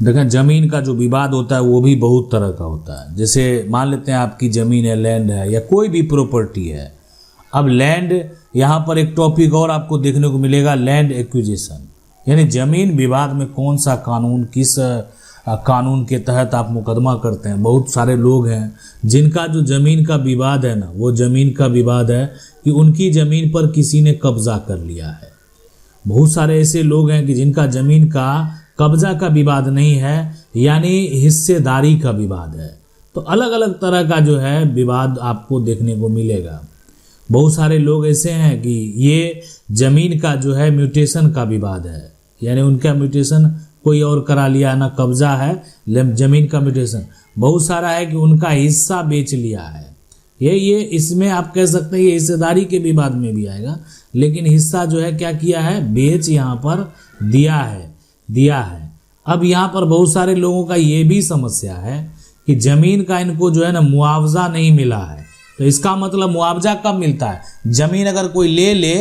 देखें, जमीन का जो विवाद होता है वो भी बहुत तरह का होता है। जैसे मान लेते हैं आपकी जमीन है, लैंड है या कोई भी प्रॉपर्टी है। अब लैंड, यहाँ पर एक टॉपिक और आपको देखने को मिलेगा, लैंड एक्विजिशन, यानी जमीन विवाद में कौन सा कानून, किस कानून के तहत आप मुकदमा करते हैं। बहुत सारे लोग हैं जिनका जो जमीन का विवाद है ना, वो जमीन का विवाद है कि उनकी जमीन पर किसी ने कब्जा कर लिया है। बहुत सारे ऐसे लोग हैं कि जिनका जमीन का कब्जा का विवाद नहीं है, यानी हिस्सेदारी का विवाद है। तो अलग अलग तरह का जो है विवाद आपको देखने को मिलेगा। बहुत सारे लोग ऐसे हैं कि ये जमीन का जो है म्यूटेशन का विवाद है, यानी उनका म्यूटेशन कोई और करा लिया, ना कब्जा है, जमीन का म्यूटेशन। बहुत सारा है कि उनका हिस्सा बेच लिया है। ये इसमें आप कह सकते हैं ये हिस्सेदारी के विवाद में भी आएगा, लेकिन हिस्सा जो है क्या किया है, बेच यहाँ पर दिया है। अब यहाँ पर बहुत सारे लोगों का ये भी समस्या है कि जमीन का इनको जो है ना मुआवजा नहीं मिला है। तो इसका मतलब मुआवजा कब मिलता है, जमीन अगर कोई ले ले,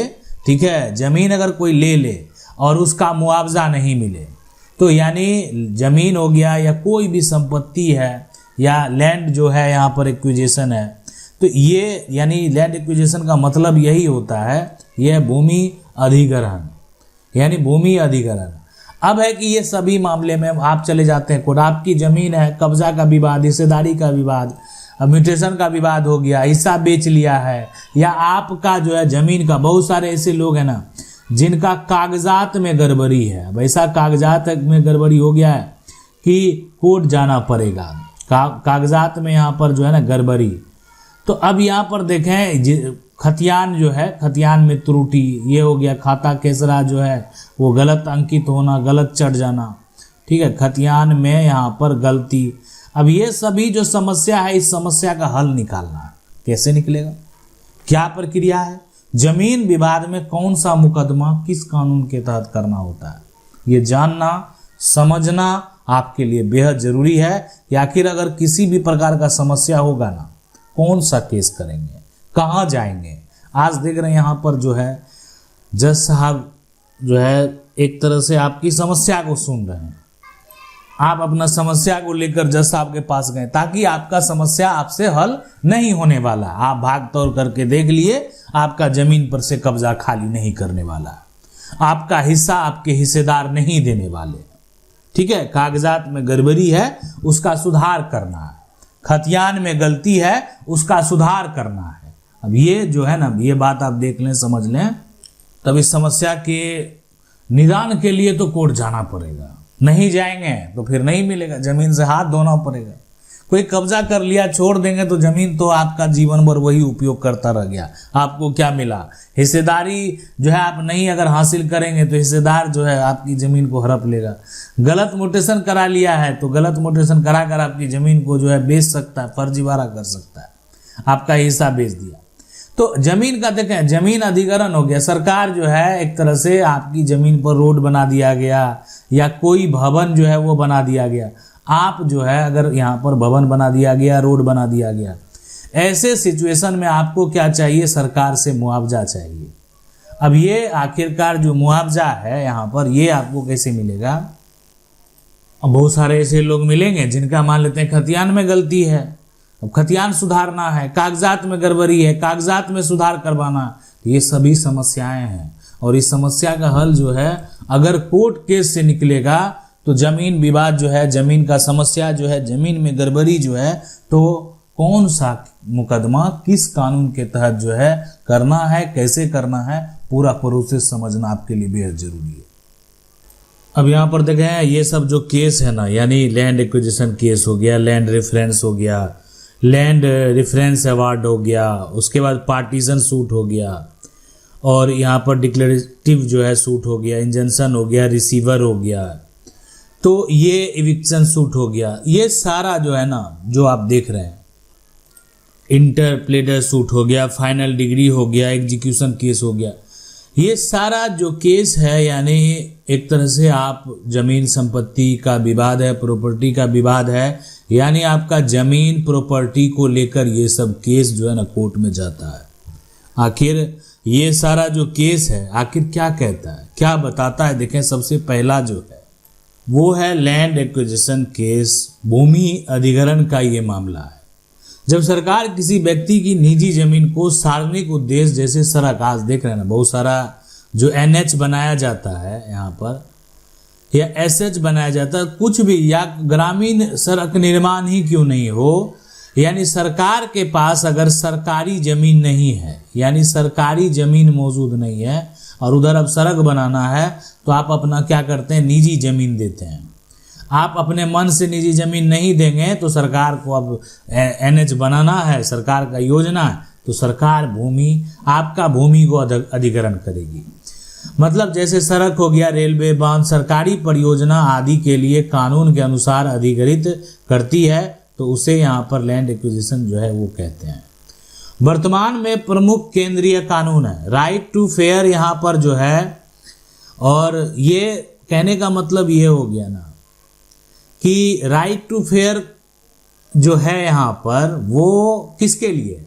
ठीक है, जमीन अगर कोई ले ले और उसका मुआवजा नहीं मिले, तो यानी जमीन हो गया या कोई भी संपत्ति है या लैंड जो है यहाँ पर एक्विजिशन है, तो ये यानी लैंड एक्विजिशन का मतलब यही होता है, यह भूमि अधिग्रहण, यानी भूमि अधिग्रहण। अब है कि ये सभी मामले में आप चले जाते हैं कोर्ट, आपकी जमीन है, कब्जा का विवाद, हिस्सेदारी का विवाद, म्यूटेशन का विवाद हो गया, हिस्सा बेच लिया है, या आपका जो है जमीन का, बहुत सारे ऐसे लोग हैं ना जिनका कागजात में गड़बड़ी है। वैसा कागजात में गड़बड़ी हो गया है कि कोर्ट जाना पड़ेगा, कागजात में यहाँ पर जो है ना गड़बड़ी। तो अब यहाँ पर देखें, खतियान जो है, खतियान में त्रुटि, ये हो गया, खाता केसरा जो है वो गलत अंकित होना, गलत चढ़ जाना, ठीक है, खतियान में यहाँ पर गलती। अब ये सभी जो समस्या है, इस समस्या का हल निकालना है। कैसे निकलेगा, क्या प्रक्रिया है, जमीन विवाद में कौन सा मुकदमा किस कानून के तहत करना होता है, ये जानना समझना आपके लिए बेहद जरूरी है कि आखिर अगर किसी भी प्रकार का समस्या होगा ना, कौन सा केस करेंगे, कहाँ जाएंगे। आज देख रहे हैं यहाँ पर जो है जज साहब जो है एक तरह से आपकी समस्या को सुन रहे हैं। आप अपना समस्या को लेकर जज साहब के पास गए ताकि आपका समस्या आपसे हल नहीं होने वाला। आप भाग तौड़ करके देख लिए, आपका जमीन पर से कब्जा खाली नहीं करने वाला, आपका हिस्सा आपके हिस्सेदार नहीं देने वाले, ठीक है। कागजात में गड़बड़ी है, उसका सुधार करना है, खतियान में गलती है, उसका सुधार करना है। अब ये जो है ना, ये बात आप देख लें, समझ लें, तब इस समस्या के निदान के लिए तो कोर्ट जाना पड़ेगा। नहीं जाएंगे तो फिर नहीं मिलेगा, जमीन से हाथ धोना पड़ेगा। कोई कब्जा कर लिया, छोड़ देंगे तो जमीन तो आपका जीवन भर वही उपयोग करता रह गया, आपको क्या मिला। हिस्सेदारी जो है आप नहीं अगर हासिल करेंगे तो हिस्सेदार जो है आपकी जमीन को हड़प लेगा। गलत म्यूटेशन करा लिया है तो गलत म्यूटेशन करा कर आपकी जमीन को जो है बेच सकता है, फर्जीवाड़ा कर सकता है, आपका हिस्सा बेच दिया। तो जमीन का देखें, जमीन अधिग्रहण हो गया, सरकार जो है एक तरह से आपकी जमीन पर रोड बना दिया गया या कोई भवन जो है वो बना दिया गया। आप जो है अगर यहाँ पर भवन बना दिया गया, रोड बना दिया गया, ऐसे सिचुएशन में आपको क्या चाहिए, सरकार से मुआवजा चाहिए। अब ये आखिरकार जो मुआवजा है यहाँ पर, ये आपको कैसे मिलेगा। अब बहुत सारे ऐसे लोग मिलेंगे जिनका मान लेते हैं खतियान में गलती है, अब खतियान सुधारना है, कागजात में गड़बड़ी है, कागजात में सुधार करवाना, ये सभी समस्याएं हैं। और इस समस्या का हल जो है अगर कोर्ट केस से निकलेगा तो जमीन विवाद जो है, जमीन का समस्या जो है, जमीन में गड़बड़ी जो है, तो कौन सा मुकदमा किस कानून के तहत जो है करना है, कैसे करना है, पूरा प्रोसेस समझना आपके लिए बेहद जरूरी है। अब यहाँ पर देखें, ये सब जो केस है ना, यानी लैंड एक्विजिशन केस हो गया, लैंड रेफरेंस हो गया, लैंड रेफरेंस अवार्ड हो गया, उसके बाद पार्टीशन सूट हो गया, और यहाँ पर डिक्लेरेटिव जो है सूट हो गया, इंजंक्शन हो गया, रिसीवर हो गया, तो ये इविक्शन सूट हो गया। ये सारा जो है ना, जो आप देख रहे हैं, इंटरप्लेडर सूट हो गया, फाइनल डिग्री हो गया, एग्जीक्यूशन केस हो गया, ये सारा जो केस है, यानी एक तरह से आप जमीन संपत्ति का विवाद है, प्रॉपर्टी का विवाद है, यानी आपका जमीन प्रॉपर्टी को लेकर ये सब केस जो है ना कोर्ट में जाता है। आखिर ये सारा जो केस है आखिर क्या कहता है, क्या बताता है। देखें, सबसे पहला जो है वो है लैंड एक्विजिशन केस, भूमि अधिग्रहण का ये मामला है। जब सरकार किसी व्यक्ति की निजी जमीन को सार्वजनिक उद्देश्य जैसे सड़क, आज देख रहे हैं ना बहुत सारा जो NH बनाया जाता है यहाँ पर या SH बनाया जाता है, कुछ भी, या ग्रामीण सड़क निर्माण ही क्यों नहीं हो, यानी सरकार के पास अगर सरकारी जमीन नहीं है, यानी सरकारी जमीन मौजूद नहीं है और उधर अब सड़क बनाना है, तो आप अपना क्या करते हैं, निजी जमीन देते हैं। आप अपने मन से निजी जमीन नहीं देंगे तो सरकार को अब NH बनाना है, सरकार का योजना है, तो सरकार आपका भूमि को अधिग्रहण करेगी। मतलब जैसे सड़क हो गया, रेलवे, बांध, सरकारी परियोजना आदि के लिए कानून के अनुसार अधिग्रहित करती है, तो उसे यहाँ पर लैंड एक्विजिशन जो है वो कहते हैं। वर्तमान में प्रमुख केंद्रीय कानून है राइट टू फेयर यहाँ पर जो है, और ये कहने का मतलब ये हो गया ना कि राइट टू फेयर जो है यहाँ पर वो किसके लिए,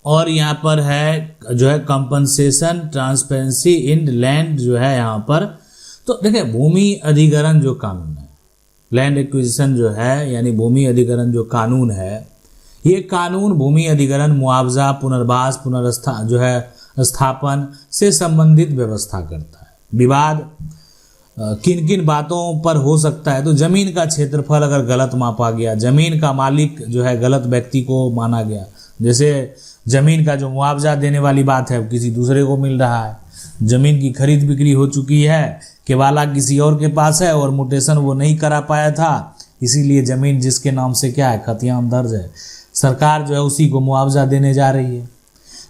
और यहाँ पर है जो है कंपनसेशन ट्रांसपेरेंसी इन लैंड जो है यहाँ पर। तो देखिए भूमि अधिग्रहण जो कानून है, लैंड एक्विजिशन जो है यानी भूमि अधिग्रहण जो कानून है, ये कानून भूमि अधिग्रहण, मुआवजा, पुनर्वास, स्थापन से संबंधित व्यवस्था करता है। विवाद किन किन बातों पर हो सकता है, तो जमीन का क्षेत्रफल अगर गलत मापा गया, जमीन का मालिक जो है गलत व्यक्ति को माना गया, जैसे जमीन का जो मुआवजा देने वाली बात है किसी दूसरे को मिल रहा है, जमीन की खरीद बिक्री हो चुकी है, केवाला किसी और के पास है और म्यूटेशन वो नहीं करा पाया था, इसीलिए जमीन जिसके नाम से क्या है, खतियान दर्ज है, सरकार जो है उसी को मुआवजा देने जा रही है,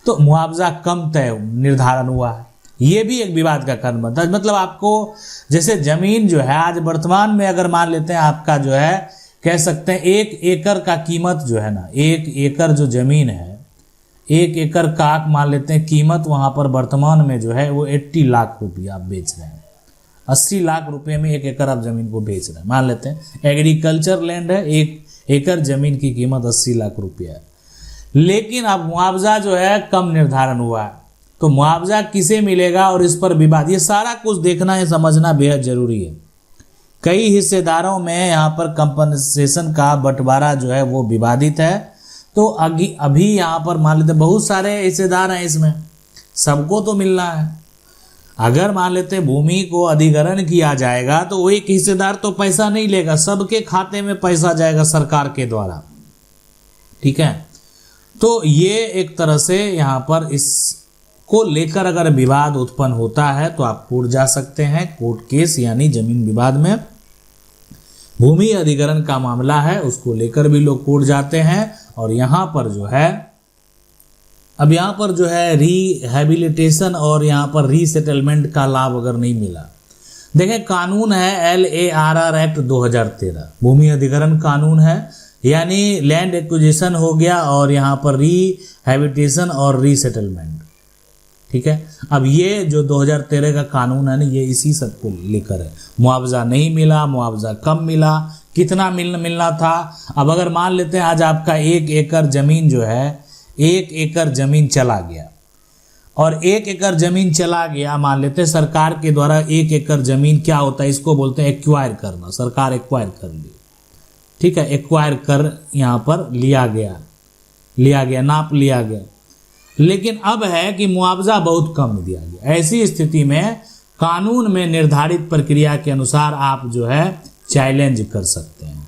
तो मुआवजा कम तय निर्धारण हुआ है, ये भी एक विवाद का कारण बनता है। मतलब आपको जैसे जमीन जो है आज वर्तमान में अगर मान लेते हैं आपका जो है कह सकते हैं 1 एकड़ का कीमत जो है ना, 1 एकड़ जो जमीन है, 1 एकड़ का मान लेते हैं कीमत वहां पर वर्तमान में जो है वो 80 लाख रुपया आप बेच रहे हैं, 80 लाख रुपए में 1 एकड़ आप जमीन को बेच रहे हैं, मान लेते हैं एग्रीकल्चर लैंड है, 1 एकड़ जमीन की कीमत 80 लाख रुपया है, लेकिन अब मुआवजा जो है कम निर्धारण हुआ है, तो मुआवजा किसे मिलेगा और इस पर विवाद, ये सारा कुछ देखना है, समझना बेहद जरूरी है। कई हिस्सेदारों में यहाँ पर कंपनसेशन का बंटवारा जो है वो विवादित है, तो अभी यहाँ पर मान लेते बहुत सारे हिस्सेदार हैं, इसमें सबको तो मिलना है। अगर मान लेते भूमि को अधिग्रहण किया जाएगा तो वो एक हिस्सेदार तो पैसा नहीं लेगा, सबके खाते में पैसा जाएगा सरकार के द्वारा, ठीक है। तो ये एक तरह से यहाँ पर इसको लेकर अगर विवाद उत्पन्न होता है तो आप कोर्ट जा सकते हैं, कोर्ट केस यानी जमीन विवाद में भूमि अधिग्रहण का मामला है, उसको लेकर भी लोग कोर्ट जाते हैं। और यहाँ पर जो है अब यहाँ पर जो है रिहेबिलिटेशन और यहाँ पर रीसेटलमेंट का लाभ अगर नहीं मिला, देखें कानून है LARR एक्ट 2013 भूमि अधिग्रहण कानून है, यानी लैंड एक्विजिशन हो गया और यहाँ पर रिहेबिलिटेशन और रीसेटलमेंट, ठीक है। अब ये जो 2013 का कानून है ना, ये इसी सब को लेकर है। मुआवजा नहीं मिला, मुआवजा कम मिला, कितना मिलना था। अब अगर मान लेते हैं आज आपका 1 एकड़ जमीन जो है, 1 एकड़ जमीन चला गया और 1 एकड़ जमीन चला गया, मान लेते हैं सरकार के द्वारा 1 एकड़ जमीन क्या होता है, इसको बोलते हैं एक्वायर करना, सरकार एक्वायर कर ली, ठीक है, एक्वायर कर यहाँ पर लिया गया, नाप लिया गया, लेकिन अब है कि मुआवजा बहुत कम दिया गया। ऐसी स्थिति में कानून में निर्धारित प्रक्रिया के अनुसार आप जो है चैलेंज कर सकते हैं,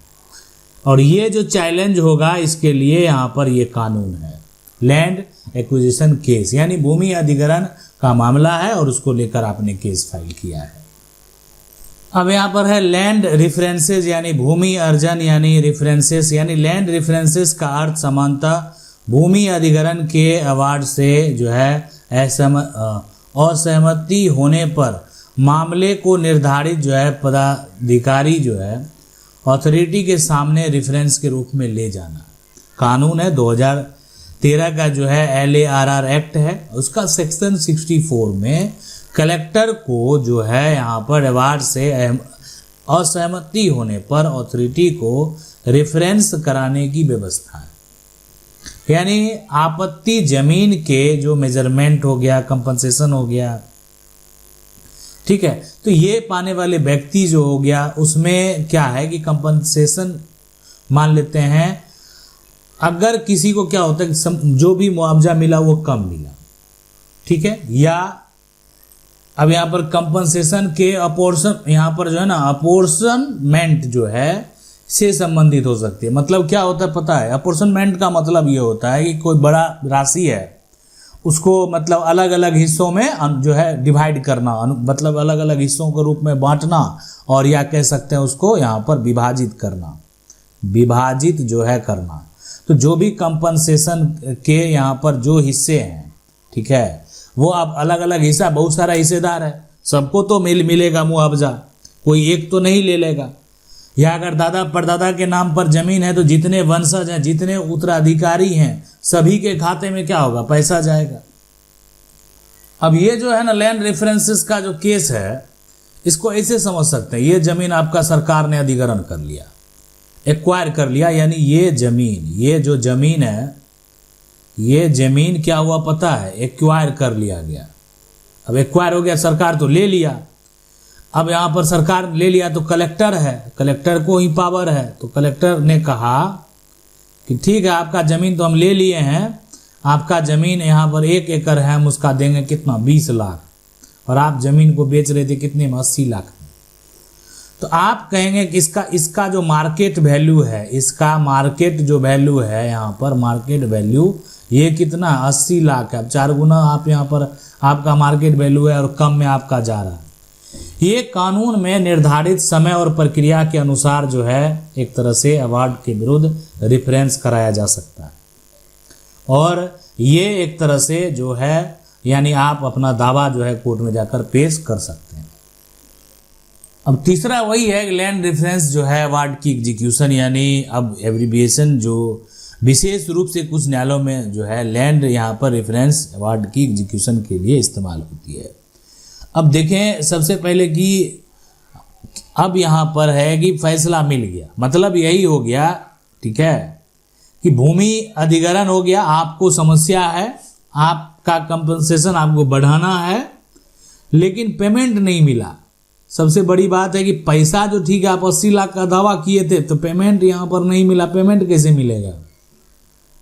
और ये जो चैलेंज होगा इसके लिए यहाँ पर ये कानून है लैंड एक्विजिशन केस, यानी भूमि अधिग्रहण का मामला है और उसको लेकर आपने केस फाइल किया है। अब यहाँ पर है लैंड रेफरेंसेस, यानी भूमि अर्जन यानी रेफरेंसेस, यानी लैंड रेफरेंसेस का अर्थ समानतः भूमि अधिग्रहण के अवार्ड से जो है असहमति होने पर मामले को निर्धारित जो है पदाधिकारी जो है अथॉरिटी के सामने रेफरेंस के रूप में ले जाना। कानून है 2013 का जो है LARR एक्ट है, उसका सेक्शन 64 में कलेक्टर को जो है यहाँ पर अवार्ड से असहमति होने पर अथॉरिटी को रेफरेंस कराने की व्यवस्था है। यानी आपत्ति जमीन के जो मेजरमेंट हो गया, कंपनसेशन हो गया, ठीक है। तो ये पाने वाले व्यक्ति जो हो गया, उसमें क्या है कि कंपनसेशन मान लेते हैं, अगर किसी को क्या होता है कि जो भी मुआवजा मिला वो कम मिला, ठीक है, या अब यहाँ पर कंपनसेशन के अपोर्शन, यहाँ पर जो है ना अपोर्शनमेंट जो है से संबंधित हो सकती है। मतलब क्या होता है पता है, अपोर्शनमेंट का मतलब ये होता है कि कोई बड़ा राशि है उसको मतलब अलग अलग हिस्सों में जो है डिवाइड करना, मतलब अलग अलग हिस्सों के रूप में बांटना, और या कह सकते हैं उसको यहाँ पर विभाजित करना, विभाजित जो है करना। तो जो भी कंपनसेशन के यहाँ पर जो हिस्से हैं, ठीक है, वो आप अलग अलग हिस्सा, बहुत सारा हिस्सेदार है, सबको तो मिलेगा मुआवजा, कोई एक तो नहीं ले लेगा। या अगर दादा परदादा के नाम पर जमीन है तो जितने वंशज हैं, जितने उत्तराधिकारी हैं, सभी के खाते में क्या होगा, पैसा जाएगा। अब ये जो है ना लैंड रेफरेंसेस का जो केस है, इसको ऐसे समझ सकते हैं, ये जमीन आपका सरकार ने अधिग्रहण कर लिया, एक्वायर कर लिया, यानी ये जमीन, ये जो जमीन है, ये जमीन क्या हुआ पता है, एक्वायर कर लिया गया। अब एक्वायर हो गया, सरकार तो ले लिया। अब यहाँ पर सरकार ले लिया तो कलेक्टर है, कलेक्टर को ही पावर है, तो कलेक्टर ने कहा कि ठीक है आपका ज़मीन तो हम ले लिए हैं, आपका ज़मीन यहाँ पर 1 एकड़ है, हम उसका देंगे कितना 20 लाख, और आप ज़मीन को बेच रहे थे कितने में, 80 लाख में। तो आप कहेंगे कि इसका जो मार्केट वैल्यू है, इसका मार्केट जो वैल्यू है, यहाँ पर मार्केट वैल्यू ये कितना 80 लाख है। अब 4 गुना आप यहाँ पर आपका मार्केट वैल्यू है और कम में आपका जा रहा है। ये कानून में निर्धारित समय और प्रक्रिया के अनुसार जो है एक तरह से अवार्ड के विरुद्ध रेफरेंस कराया जा सकता है, और ये एक तरह से जो है यानी आप अपना दावा जो है कोर्ट में जाकर पेश कर सकते हैं। अब तीसरा वही है लैंड रेफरेंस जो है अवार्ड की एग्जीक्यूशन, यानी अब एब्रिविएशन जो विशेष रूप से कुछ न्यायालयों में जो है लैंड यहाँ पर रेफरेंस अवार्ड की एग्जीक्यूशन के लिए इस्तेमाल होती है। अब देखें सबसे पहले कि अब यहाँ पर है कि फैसला मिल गया, मतलब यही हो गया, ठीक है, कि भूमि अधिग्रहण हो गया, आपको समस्या है, आपका कंपनसेशन आपको बढ़ाना है, लेकिन पेमेंट नहीं मिला। सबसे बड़ी बात है कि पैसा जो ठीक है आप 80 लाख का दावा किए थे, तो पेमेंट यहाँ पर नहीं मिला, पेमेंट कैसे मिलेगा,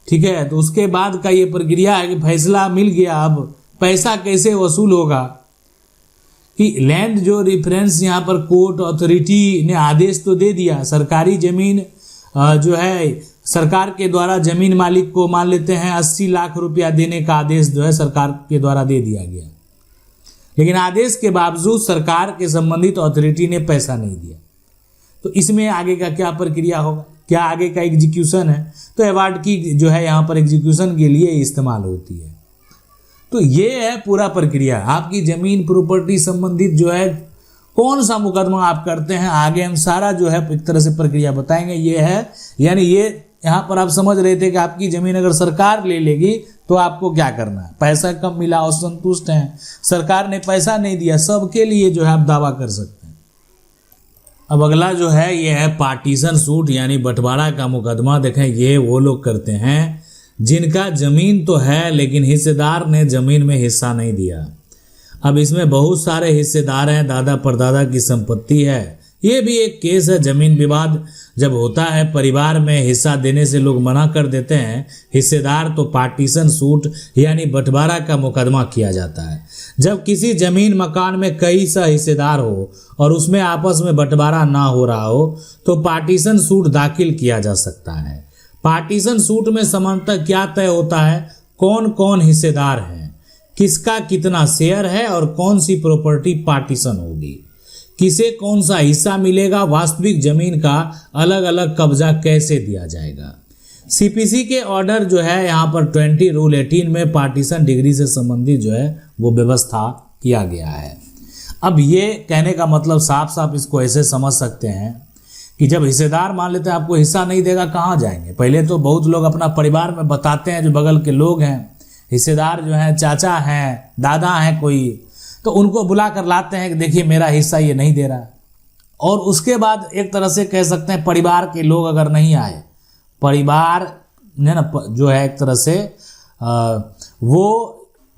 ठीक है। तो उसके बाद का ये प्रक्रिया है कि फैसला मिल गया, अब पैसा कैसे वसूल होगा, कि लैंड जो रेफरेंस यहाँ पर कोर्ट अथॉरिटी ने आदेश तो दे दिया, सरकारी जमीन जो है सरकार के द्वारा जमीन मालिक को मान लेते हैं 80 लाख रुपया देने का आदेश जो है सरकार के द्वारा दे दिया गया, लेकिन आदेश के बावजूद सरकार के संबंधित अथॉरिटी ने पैसा नहीं दिया। तो इसमें आगे का क्या प्रक्रिया होगा, क्या आगे का एग्जीक्यूशन है, तो अवार्ड की जो है यहाँ पर एग्जीक्यूशन के लिए इस्तेमाल होती है। तो ये है पूरा प्रक्रिया, आपकी जमीन प्रॉपर्टी संबंधित जो है कौन सा मुकदमा आप करते हैं, आगे हम सारा जो है एक तरह से प्रक्रिया बताएंगे। ये है यानी ये यहाँ पर आप समझ रहे थे कि आपकी जमीन अगर सरकार ले लेगी तो आपको क्या करना है, पैसा कम मिला, असंतुष्ट हैं, सरकार ने पैसा नहीं दिया, सबके लिए जो है आप दावा कर सकते हैं। अब अगला जो है ये है पार्टीशन सूट यानी बंटवारा का मुकदमा। देखें ये वो लोग करते हैं जिनका जमीन तो है लेकिन हिस्सेदार ने जमीन में हिस्सा नहीं दिया। अब इसमें बहुत सारे हिस्सेदार हैं, दादा परदादा की संपत्ति है, ये भी एक केस है। जमीन विवाद जब होता है परिवार में हिस्सा देने से लोग मना कर देते हैं हिस्सेदार, तो पार्टीशन सूट यानी बंटवारा का मुकदमा किया जाता है। जब किसी जमीन मकान में कई सा हिस्सेदार हो और उसमें आपस में बंटवारा ना हो रहा हो तो पार्टीशन सूट दाखिल किया जा सकता है। पार्टीशन सूट में सामान्यतः क्या तय होता है, कौन कौन हिस्सेदार हैं, किसका कितना शेयर है और कौन सी प्रॉपर्टी पार्टीशन होगी, किसे कौन सा हिस्सा मिलेगा, वास्तविक जमीन का अलग अलग कब्जा कैसे दिया जाएगा। सीपीसी के ऑर्डर जो है यहाँ पर 20 रूल 18 में पार्टीशन डिग्री से संबंधित जो है वो व्यवस्था किया गया है। अब ये कहने का मतलब साफ साफ इसको ऐसे समझ सकते हैं कि जब हिस्सेदार मान लेते हैं आपको हिस्सा नहीं देगा, कहाँ जाएंगे। पहले तो बहुत लोग अपना परिवार में बताते हैं, जो बगल के लोग हैं हिस्सेदार जो हैं, चाचा हैं, दादा हैं कोई, तो उनको बुला कर लाते हैं कि देखिए मेरा हिस्सा ये नहीं दे रहा। और उसके बाद एक तरह से कह सकते हैं परिवार के लोग अगर नहीं आए, परिवार ने ना जो है एक तरह से वो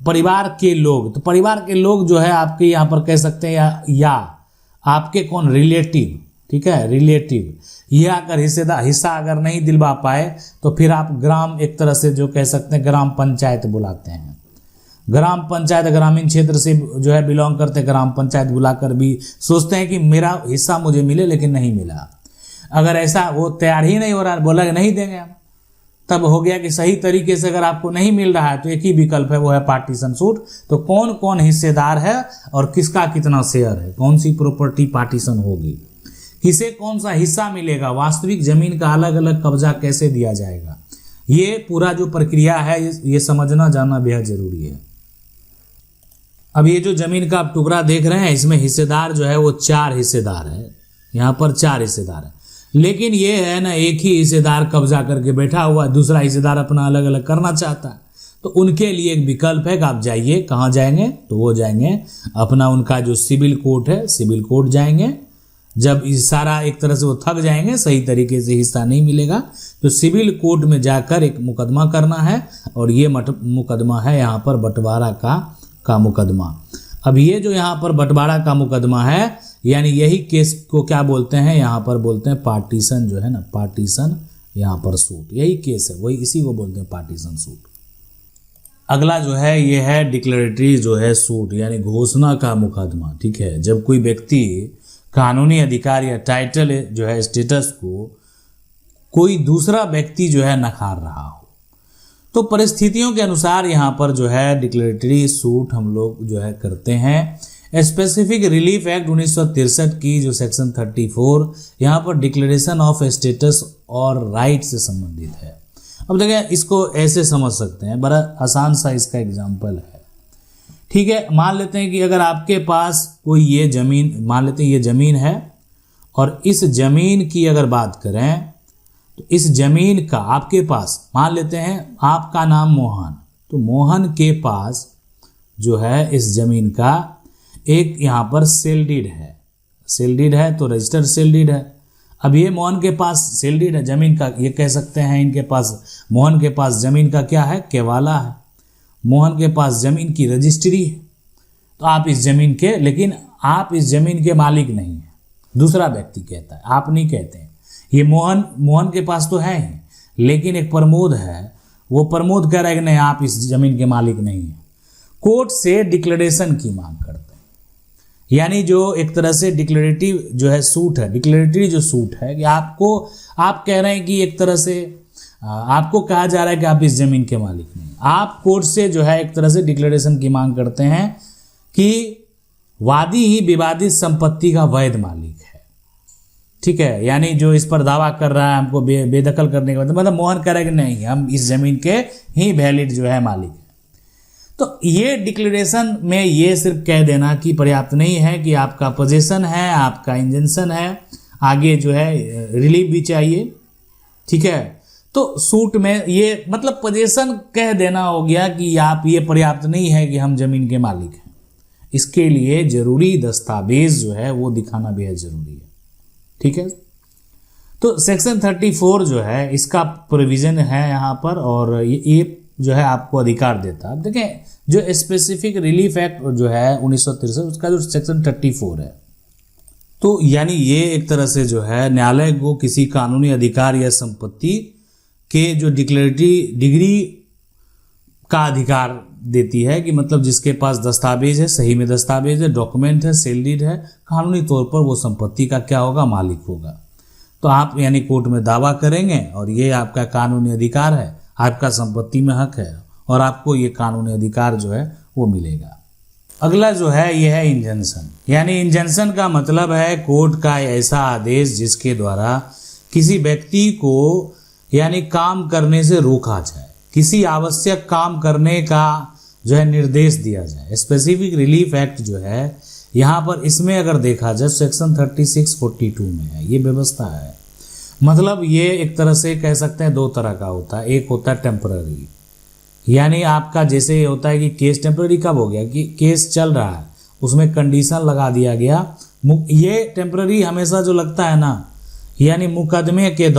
परिवार के लोग, तो परिवार के लोग जो है आपके यहाँ पर कह सकते हैं या आपके कौन, रिलेटिव, ठीक है, रिलेटिव, ये अगर हिस्सा अगर नहीं दिलवा पाए तो फिर आप ग्राम, एक तरह से जो कह सकते हैं ग्राम पंचायत बुलाते हैं। ग्राम पंचायत ग्रामीण क्षेत्र से जो है बिलोंग करते, ग्राम पंचायत बुलाकर भी सोचते हैं कि मेरा हिस्सा मुझे मिले, लेकिन नहीं मिला। अगर ऐसा वो तैयार ही नहीं हो रहा, बोला नहीं देंगे हम, तब हो गया कि सही तरीके से अगर आपको नहीं मिल रहा है तो एक ही विकल्प है, वो है पार्टीशन सूट। तो कौन कौन हिस्सेदार है और किसका कितना शेयर है, कौन सी प्रॉपर्टी पार्टीशन होगी, किसे कौन सा हिस्सा मिलेगा, वास्तविक जमीन का अलग अलग कब्जा कैसे दिया जाएगा, ये पूरा जो प्रक्रिया है ये समझना जानना बेहद जरूरी है। अब ये जो जमीन का आप टुकड़ा देख रहे हैं, इसमें हिस्सेदार जो है वो 4 हिस्सेदार है, यहाँ पर 4 हिस्सेदार है। लेकिन ये है ना, एक ही हिस्सेदार कब्जा करके बैठा हुआ, दूसरा हिस्सेदार अपना अलग अलग करना चाहता है। तो उनके लिए एक विकल्प है कि आप जाइए, कहाँ जाएंगे, तो वो जाएंगे अपना उनका जो सिविल कोर्ट है, सिविल कोर्ट जाएंगे। जब इस सारा एक तरह से वो थक जाएंगे, सही तरीके से हिस्सा नहीं मिलेगा, तो सिविल कोर्ट में जाकर एक मुकदमा करना है, और ये मुकदमा है यहाँ पर बंटवारा का मुकदमा। अब ये जो यहाँ पर बंटवारा का मुकदमा है, यानी यही केस को क्या बोलते हैं, यहाँ पर बोलते हैं पार्टीशन, जो है ना, पार्टीशन यहाँ पर सूट, यही केस है, वही इसी को बोलते हैं पार्टीशन सूट। अगला जो है ये है डिक्लेरेटरी जो है सूट, यानी घोषणा का मुकदमा, ठीक है। जब कोई व्यक्ति कानूनी अधिकार या टाइटल जो है स्टेटस को कोई दूसरा व्यक्ति जो है नकार रहा हो, तो परिस्थितियों के अनुसार यहाँ पर जो है डिक्लेरेटरी सूट हम लोग जो है करते हैं। स्पेसिफिक रिलीफ एक्ट 1963 की जो सेक्शन 34 यहाँ पर डिक्लेरेशन ऑफ स्टेटस और राइट से संबंधित है। अब देखें, इसको ऐसे समझ सकते हैं, बड़ा आसान सा इसका एग्जाम्पल है, ठीक है। मान लेते हैं कि अगर आपके पास कोई ये ज़मीन, मान लेते हैं ये ज़मीन है, और इस ज़मीन की अगर बात करें तो इस ज़मीन का आपके पास, मान लेते हैं आपका नाम मोहन, तो मोहन के पास जो है इस ज़मीन का एक यहाँ पर सेल डीड है, सेल डीड है तो रजिस्टर्ड सेल डीड है। अब ये मोहन के पास सेल डीड है ज़मीन का, ये कह सकते हैं इनके पास, मोहन के पास ज़मीन का क्या है, केवाला है, मोहन के पास ज़मीन की रजिस्ट्री है। तो आप इस ज़मीन के, लेकिन आप इस ज़मीन के मालिक नहीं हैं, दूसरा व्यक्ति कहता है, आप नहीं कहते हैं। ये मोहन के पास तो है ही, लेकिन एक प्रमोद है, वो प्रमोद कह रहा है कि नहीं, आप इस ज़मीन के मालिक नहीं हैं। कोर्ट से डिक्लेरेशन की मांग करते हैं, यानी जो एक तरह से डिक्लेरेटिव जो है सूट है, डिक्लेरेटरी जो सूट है कि आप कह रहे हैं कि एक तरह से आपको कहा जा रहा है कि आप इस ज़मीन के मालिक नहीं, आप कोर्ट से जो है एक तरह से डिक्लेरेशन की मांग करते हैं कि वादी ही विवादित संपत्ति का वैध मालिक है, ठीक है। यानी जो इस पर दावा कर रहा है हमको बेदखल करने के मतलब मोहन कह रहा है कि नहीं, हम इस ज़मीन के ही वैलिड जो है मालिक है। तो ये डिक्लेरेशन में ये सिर्फ कह देना कि पर्याप्त नहीं है कि आपका पोजीशन है, आपका इंजेंशन है, आगे जो है रिलीफ भी चाहिए, ठीक है। तो सूट में ये मतलब पोजीशन कह देना हो गया कि आप, ये पर्याप्त नहीं है कि हम ज़मीन के मालिक हैं, इसके लिए ज़रूरी दस्तावेज जो है वो दिखाना बेहद ज़रूरी है, ठीक है। तो सेक्शन 34 जो है इसका प्रोविज़न है यहाँ पर, और ये जो है आपको अधिकार देता है। अब देखें, जो स्पेसिफिक रिलीफ एक्ट जो है 1963 उसका जो सेक्शन 34 है, तो यानी ये एक तरह से जो है न्यायालय को किसी कानूनी अधिकार या संपत्ति के जो डिक्लेरेटरी डिग्री का अधिकार देती है, कि मतलब जिसके पास दस्तावेज है, सही में दस्तावेज है, डॉक्यूमेंट है, सेल डीड है, कानूनी तौर पर वो संपत्ति का क्या होगा, मालिक होगा। तो आप यानी कोर्ट में दावा करेंगे और ये आपका कानूनी अधिकार है, आपका संपत्ति में हक है और आपको ये कानूनी अधिकार जो है वो मिलेगा। अगला जो है ये है इंजंक्शन, यानी इंजंक्शन का मतलब है कोर्ट का ऐसा आदेश जिसके द्वारा किसी व्यक्ति को यानी काम करने से रोका जाए, किसी आवश्यक काम करने का जो है निर्देश दिया जाए। स्पेसिफिक रिलीफ एक्ट जो है यहाँ पर, इसमें अगर देखा जाए सेक्शन 3642 में है ये व्यवस्था है। मतलब ये एक तरह से कह सकते हैं दो तरह का होता है, एक होता है टेम्पररी, यानी आपका जैसे ये होता है कि केस टेम्पररी कब हो गया कि केस चल रहा है उसमें कंडीशन लगा दिया गया। ये टेम्पररी हमेशा जो लगता है ना, यानी मुकदमे के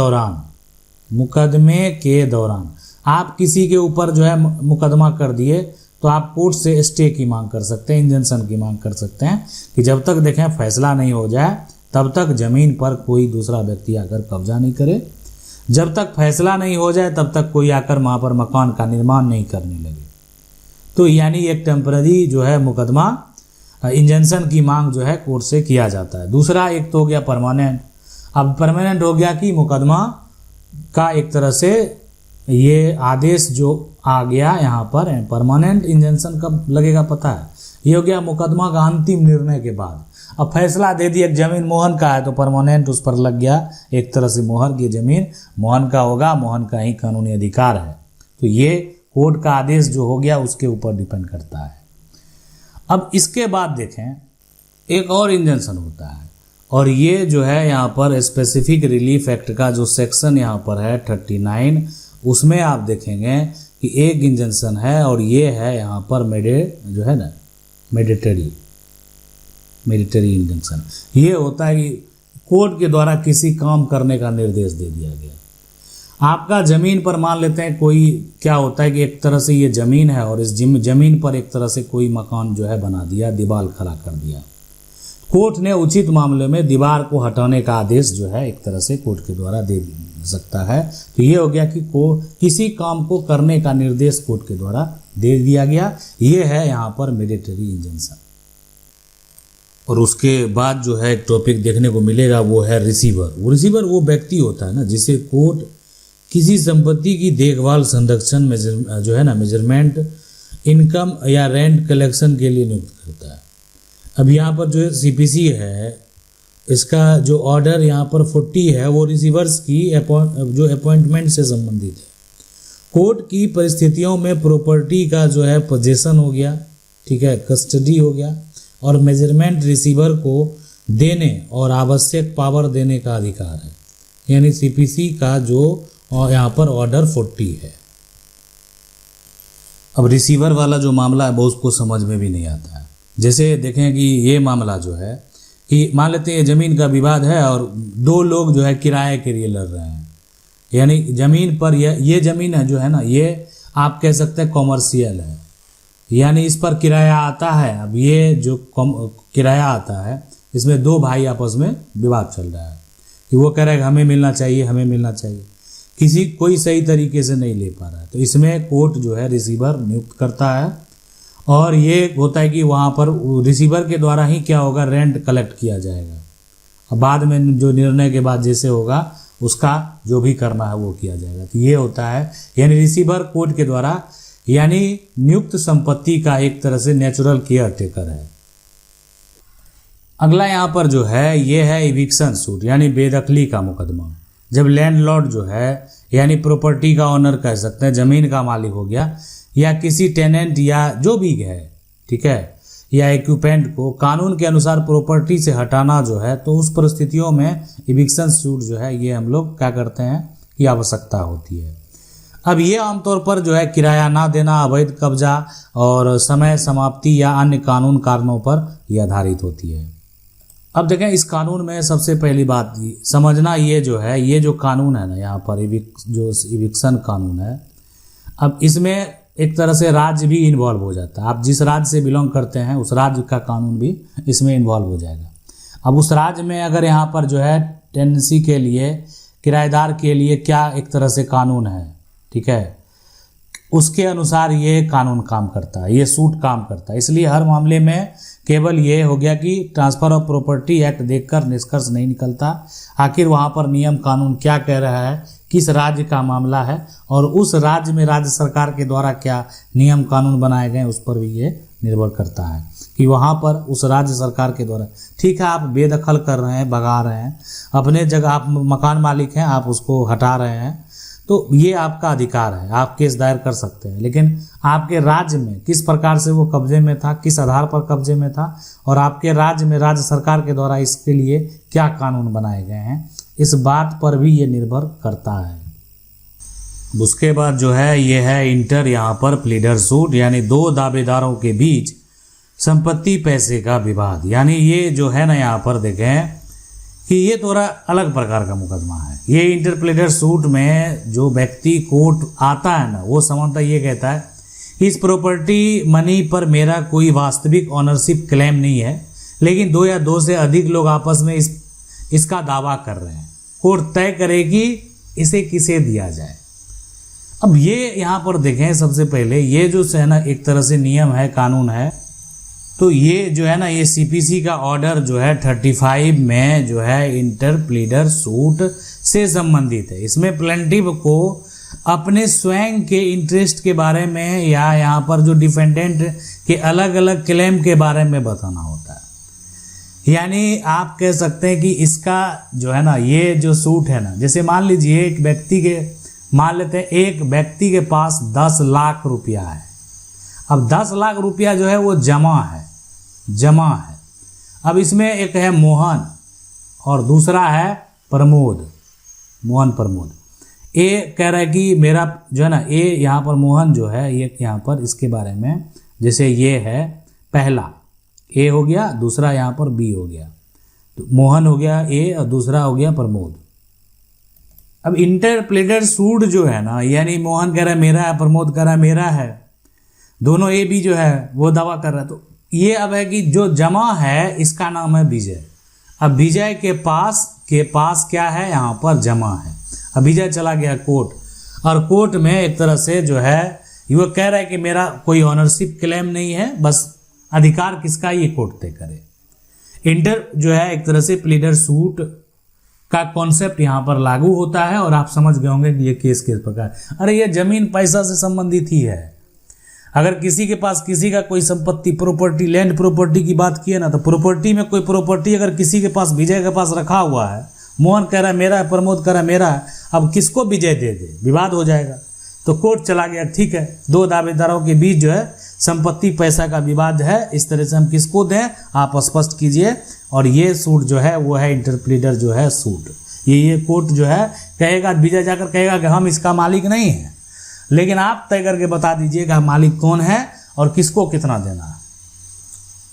दौरान आप किसी के ऊपर जो है मुकदमा कर दिए तो आप कोर्ट से स्टे की मांग कर सकते हैं, इंजंक्शन की मांग कर सकते हैं कि जब तक देखें फैसला नहीं हो जाए तब तक ज़मीन पर कोई दूसरा व्यक्ति आकर कब्जा नहीं करे, जब तक फैसला नहीं हो जाए तब तक कोई आकर वहाँ पर मकान का निर्माण नहीं करने लगे। तो यानी एक टेम्पररी जो है मुकदमा इंजंक्शन की मांग जो है कोर्ट से किया जाता है। दूसरा एक तो हो गया परमानेंट। अब परमानेंट हो गया कि मुकदमा का एक तरह से ये आदेश जो आ गया यहाँ पर। परमानेंट इंजंक्शन कब लगेगा पता है, ये हो गया मुकदमा का अंतिम निर्णय के बाद। अब फैसला दे दिया जमीन मोहन का है तो परमानेंट उस पर लग गया एक तरह से मोहर की जमीन मोहन का होगा, मोहन का ही कानूनी अधिकार है। तो ये कोर्ट का आदेश जो हो गया उसके ऊपर डिपेंड करता है। अब इसके बाद देखें एक और इंजंक्शन होता है, और ये जो है यहाँ पर स्पेसिफिक रिलीफ एक्ट का जो सेक्शन यहाँ पर है 39, उसमें आप देखेंगे कि एक इंजंक्शन है और ये है यहाँ पर मैंडेटरी इंजंक्शन। ये होता है कि कोर्ट के द्वारा किसी काम करने का निर्देश दे दिया गया। आपका ज़मीन पर मान लेते हैं कोई क्या होता है कि एक तरह से ये ज़मीन है और इस ज़मीन पर एक तरह से कोई मकान जो है बना दिया, दीवार खड़ा कर दिया। कोर्ट ने उचित मामले में दीवार को हटाने का आदेश जो है एक तरह से कोर्ट के द्वारा दे सकता है। तो ये हो गया कि किसी काम को करने का निर्देश कोर्ट के द्वारा दे दिया गया। ये है यहाँ पर मैंडेटरी इंजंक्शन। और उसके बाद जो है एक टॉपिक देखने को मिलेगा वो है रिसीवर। रिसीवर वो व्यक्ति होता है ना जिसे कोर्ट किसी संपत्ति की देखभाल, संरक्षण जो है ना मेजरमेंट, इनकम या रेंट कलेक्शन के लिए नियुक्त करता है। अब यहाँ पर जो सीपीसी है इसका जो ऑर्डर यहाँ पर 40 है वो रिसीवर्स की जो अपॉइंटमेंट से संबंधित है। कोर्ट की परिस्थितियों में प्रॉपर्टी का जो है पोजेशन हो गया, ठीक है, कस्टडी हो गया, और मेजरमेंट रिसीवर को देने और आवश्यक पावर देने का अधिकार है। यानी सीपीसी का जो और यहाँ पर ऑर्डर 40 है। अब रिसीवर वाला जो मामला है वो उसको समझ में भी नहीं आता है। जैसे देखें कि ये मामला जो है कि मान लेते हैं ज़मीन का विवाद है और दो लोग जो है किराए के लिए लड़ रहे हैं। यानी ज़मीन पर ये ज़मीन है जो है ना, ये आप कह सकते हैं कॉमर्शियल है, यानी इस पर किराया आता है। अब ये जो किराया आता है इसमें दो भाई आपस में विवाद चल रहा है कि वो कह रहा है हमें मिलना चाहिए, हमें मिलना चाहिए, कोई सही तरीके से नहीं ले पा रहा है। तो इसमें कोर्ट जो है रिसीवर नियुक्त करता है, और ये होता है कि वहाँ पर रिसीवर के द्वारा ही क्या होगा, रेंट कलेक्ट किया जाएगा। अब बाद में जो निर्णय के बाद जैसे होगा उसका जो भी करना है वो किया जाएगा। तो ये होता है, यानी रिसीवर कोर्ट के द्वारा यानी नियुक्त संपत्ति का एक तरह से नेचुरल केयर टेकर है। अगला यहाँ पर जो है ये है इविक्शन सूट, यानी बेदखली का मुकदमा। जब लैंडलॉर्ड जो है यानी प्रॉपर्टी का ओनर कह सकते हैं, ज़मीन का मालिक हो गया, या किसी टेनेंट या जो भी है, ठीक है, या एक्यूपेंट को कानून के अनुसार प्रॉपर्टी से हटाना जो है, तो उस परिस्थितियों में इविक्शन सूट जो है ये हम लोग क्या करते हैं कि आवश्यकता होती है। अब ये आमतौर पर जो है किराया ना देना, अवैध कब्जा और समय समाप्ति या अन्य कानून कारणों पर यह आधारित होती है। अब देखें इस कानून में सबसे पहली बात समझना ये जो है, ये जो कानून है ना यहाँ पर जो इविक्शन कानून है, अब इसमें एक तरह से राज्य भी इन्वॉल्व हो जाता है। आप जिस राज्य से बिलोंग करते हैं उस राज्य का कानून भी इसमें इन्वॉल्व हो जाएगा। अब उस राज्य में अगर यहाँ पर जो है टेनेंसी के लिए, किराएदार के लिए क्या एक तरह से कानून है, ठीक है, उसके अनुसार ये कानून काम करता है, ये सूट काम करता है। इसलिए हर मामले में केवल ये हो गया कि ट्रांसफ़र ऑफ प्रॉपर्टी एक्ट देखकर निष्कर्ष नहीं निकलता, आखिर वहाँ पर नियम कानून क्या कह रहा है, किस राज्य का मामला है, और उस राज्य में राज्य सरकार के द्वारा क्या नियम कानून बनाए गए उस पर भी ये निर्भर करता है कि वहाँ पर उस राज्य सरकार के द्वारा, ठीक है, आप बेदखल कर रहे हैं, भगा रहे हैं, अपने जगह आप मकान मालिक हैं, आप उसको हटा रहे हैं, तो ये आपका अधिकार है, आप केस दायर कर सकते हैं। लेकिन आपके राज्य में किस प्रकार से वो कब्जे में था, किस आधार पर कब्जे में था, और आपके राज्य में राज्य सरकार के द्वारा इसके लिए क्या कानून बनाए गए हैं, इस बात पर भी ये निर्भर करता है। उसके बाद जो है ये है इंटर यहाँ पर प्लीडर सूट, यानी दो दावेदारों के बीच संपत्ति पैसे का विवाद। यानी ये जो है ना यहाँ पर देखें कि ये थोड़ा अलग प्रकार का मुकदमा है। ये इंटर प्लीडर सूट में जो व्यक्ति कोर्ट आता है ना, वो सामान्यतः ये कहता है इस प्रॉपर्टी मनी पर मेरा कोई वास्तविक ऑनरशिप क्लेम नहीं है, लेकिन 2 या 2 से अधिक लोग आपस में इसका दावा कर रहे हैं। कोर्ट तय करे कि इसे किसे दिया जाए। अब ये यहाँ पर देखें, सबसे पहले ये जो है ना एक तरह से नियम है, कानून है, तो ये जो है ना ये सीपीसी का ऑर्डर जो है 35 में जो है इंटर प्लीडर सूट से संबंधित है। इसमें प्लेंटिफ को अपने स्वयं के इंटरेस्ट के बारे में या यहाँ पर जो डिफेंडेंट के अलग अलग क्लेम के बारे में बताना होता है। यानी आप कह सकते हैं कि इसका जो है ना ये जो सूट है ना, जैसे मान लीजिए एक व्यक्ति के, मान लेते हैं एक व्यक्ति के पास 10 लाख रुपया है। अब 10 लाख रुपया जो है वो जमा है। अब इसमें एक है मोहन और दूसरा है प्रमोद, मोहन प्रमोद। ए कह रहा है कि मेरा जो है ना ए यहाँ पर मोहन जो है ये यहाँ पर इसके बारे में, जैसे ये है पहला ए हो गया, दूसरा यहाँ पर बी हो गया, तो मोहन हो गया ए और दूसरा हो गया प्रमोद। अब इंटरप्लेटर सूट जो है ना, यानी मोहन कह रहा है मेरा है, प्रमोद कह रहा है मेरा है, दोनों ए बी जो है वो दावा कर रहा है। तो ये अब है कि जो जमा है इसका नाम है विजय। अब विजय के पास क्या है, यहाँ पर जमा है। अब विजय चला गया कोर्ट, और कोर्ट में एक तरह से जो है वो कह रहा है कि मेरा कोई ऑनरशिप क्लेम नहीं है, बस अधिकार किसका ये कोर्ट तय करे। इंटर जो है एक तरह से प्लीडर सूट का कॉन्सेप्ट यहाँ पर लागू होता है, और आप समझ गए होंगे कि ये केस किस प्रकार। अरे ये जमीन पैसा से संबंधित ही है। अगर किसी के पास किसी का कोई संपत्ति, प्रॉपर्टी, लैंड प्रॉपर्टी की बात की है ना, तो प्रॉपर्टी में कोई प्रॉपर्टी अगर किसी के पास, विजय के पास रखा हुआ है, मोहन कह रहा है मेरा है, प्रमोद कह रहा है मेरा है, अब किसको विजय दे दे, विवाद हो जाएगा। तो कोर्ट चला गया, ठीक है, 2 दावेदारों के बीच जो है संपत्ति पैसा का विवाद है, इस तरह से हम किसको दें आप स्पष्ट कीजिए। और ये सूट जो है वो है इंटरप्लीडर जो है सूट। ये कोर्ट जो है कहेगा, विजय जाकर कहेगा कि हम इसका मालिक नहीं हैं, लेकिन आप तय करके बता दीजिएगा मालिक कौन है और किसको कितना देना है।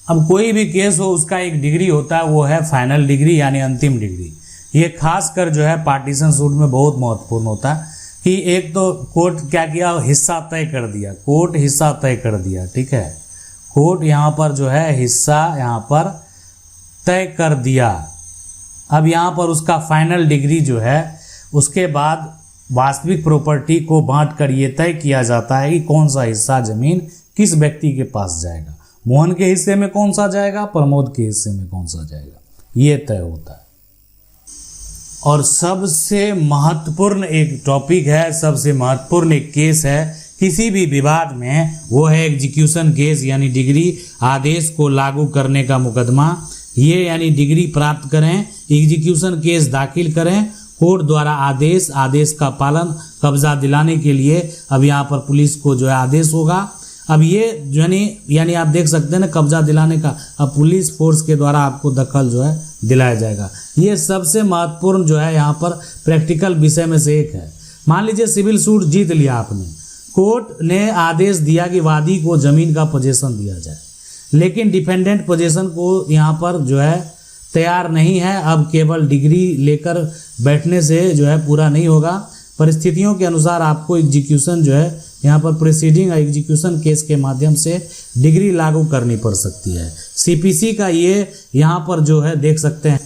अब कोई भी केस हो उसका एक डिग्री होता है, वो है फाइनल डिग्री यानी अंतिम डिग्री। ये खासकर जो है पार्टीशन सूट में बहुत महत्वपूर्ण होता है कि एक तो कोर्ट क्या किया, हिस्सा तय कर दिया, कोर्ट हिस्सा तय कर दिया, ठीक है, कोर्ट यहाँ पर जो है हिस्सा यहाँ पर तय कर दिया। अब यहाँ पर उसका फाइनल डिग्री जो है, उसके बाद वास्तविक प्रॉपर्टी को बांट कर ये तय किया जाता है कि कौन सा हिस्सा जमीन किस व्यक्ति के पास जाएगा, मोहन के हिस्से में कौन सा जाएगा, प्रमोद के हिस्से में कौन सा जाएगा, ये तय होता है। और सबसे महत्वपूर्ण एक टॉपिक है, सबसे महत्वपूर्ण एक केस है किसी भी विवाद में, वो है एग्जीक्यूशन केस, यानी डिग्री आदेश को लागू करने का मुकदमा। ये यानी डिग्री प्राप्त करें, एग्जीक्यूशन केस दाखिल करें, कोर्ट द्वारा आदेश का पालन, कब्जा दिलाने के लिए अब यहाँ पर पुलिस को जो है आदेश होगा। अब ये जो यानी आप देख सकते हैं ना, कब्जा दिलाने का अब पुलिस फोर्स के द्वारा आपको दखल जो है दिलाया जाएगा। ये सबसे महत्वपूर्ण जो है यहाँ पर प्रैक्टिकल विषय में से एक है। मान लीजिए सिविल सूट जीत लिया आपने, कोर्ट ने आदेश दिया कि वादी को जमीन का पोजीशन दिया जाए, लेकिन डिफेंडेंट पोजीशन को यहाँ पर जो है तैयार नहीं है। अब केवल डिग्री लेकर बैठने से जो है पूरा नहीं होगा, परिस्थितियों के अनुसार आपको एग्जीक्यूशन जो है यहाँ पर प्रोसीडिंग एग्जीक्यूशन केस के माध्यम से डिग्री लागू करनी पड़ सकती है। सीपीसी का ये यहाँ पर जो है देख सकते हैं,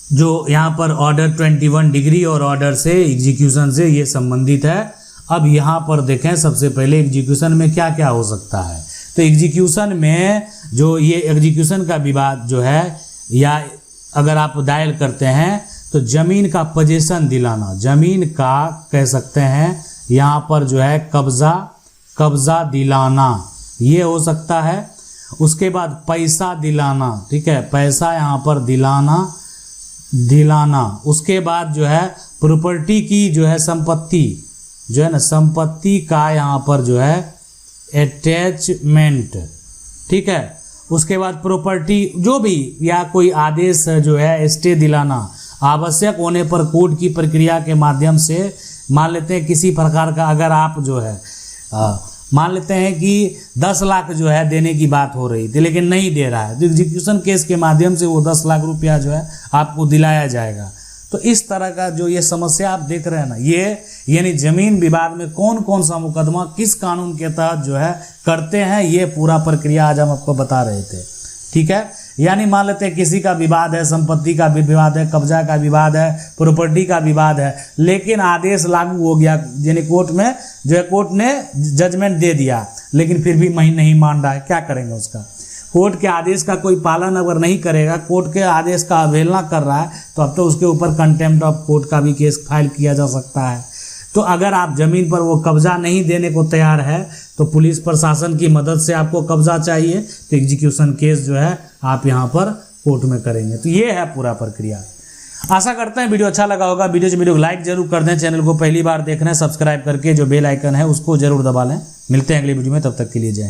जो यहाँ पर ऑर्डर 21 डिग्री और ऑर्डर से एग्जीक्यूशन से ये संबंधित है। अब यहाँ पर देखें, सबसे पहले एग्जीक्यूशन में क्या क्या हो सकता है। तो एग्जीक्यूशन में जो ये एग्जीक्यूशन का विवाद जो है, या अगर आप दायर करते हैं तो जमीन का पोजीशन दिलाना, जमीन का कह सकते हैं यहाँ पर जो है कब्जा दिलाना, ये हो सकता है। उसके बाद पैसा दिलाना, ठीक है, पैसा यहाँ पर दिलाना। उसके बाद जो है प्रॉपर्टी की जो है संपत्ति जो है ना, संपत्ति का यहाँ पर जो है अटैचमेंट, ठीक है। उसके बाद प्रॉपर्टी जो भी या कोई आदेश जो है स्टे दिलाना, आवश्यक होने पर कोर्ट की प्रक्रिया के माध्यम से, मान लेते हैं किसी प्रकार का अगर आप जो है मान लेते हैं कि 10 लाख जो है देने की बात हो रही थी लेकिन नहीं दे रहा है, तो एग्जीक्यूशन केस के माध्यम से वो 10 लाख रुपया जो है आपको दिलाया जाएगा। तो इस तरह का जो ये समस्या आप देख रहे हैं ना, ये यानी जमीन विवाद में कौन कौन सा मुकदमा किस कानून के तहत जो है करते हैं, ये पूरा प्रक्रिया आज हम आपको बता रहे थे। ठीक है, यानी मान लेते हैं किसी का विवाद है, संपत्ति का विवाद है, कब्जा का विवाद है, प्रॉपर्टी का विवाद है, लेकिन आदेश लागू हो गया, यानी कोर्ट में जो है कोर्ट ने जजमेंट दे दिया, लेकिन फिर भी नहीं मान रहा है, क्या करेंगे उसका? कोर्ट के आदेश का कोई पालन अगर नहीं करेगा, कोर्ट के आदेश का अवहेलना कर रहा है, तो अब तो उसके ऊपर कंटेम्प्ट ऑफ कोर्ट का भी केस फाइल किया जा सकता है। तो अगर आप जमीन पर वो कब्जा नहीं देने को तैयार है, तो पुलिस प्रशासन की मदद से आपको कब्जा चाहिए, तो एग्जीक्यूशन केस जो है आप यहाँ पर कोर्ट में करेंगे। तो ये है पूरा प्रक्रिया। आशा करते हैं वीडियो अच्छा लगा होगा। वीडियो को लाइक जरूर कर दें, चैनल को पहली बार देख रहे हैं सब्सक्राइब करके जो बेल आइकन है उसको जरूर दबा लें। मिलते हैं अगली वीडियो में, तब तक के लिए जय।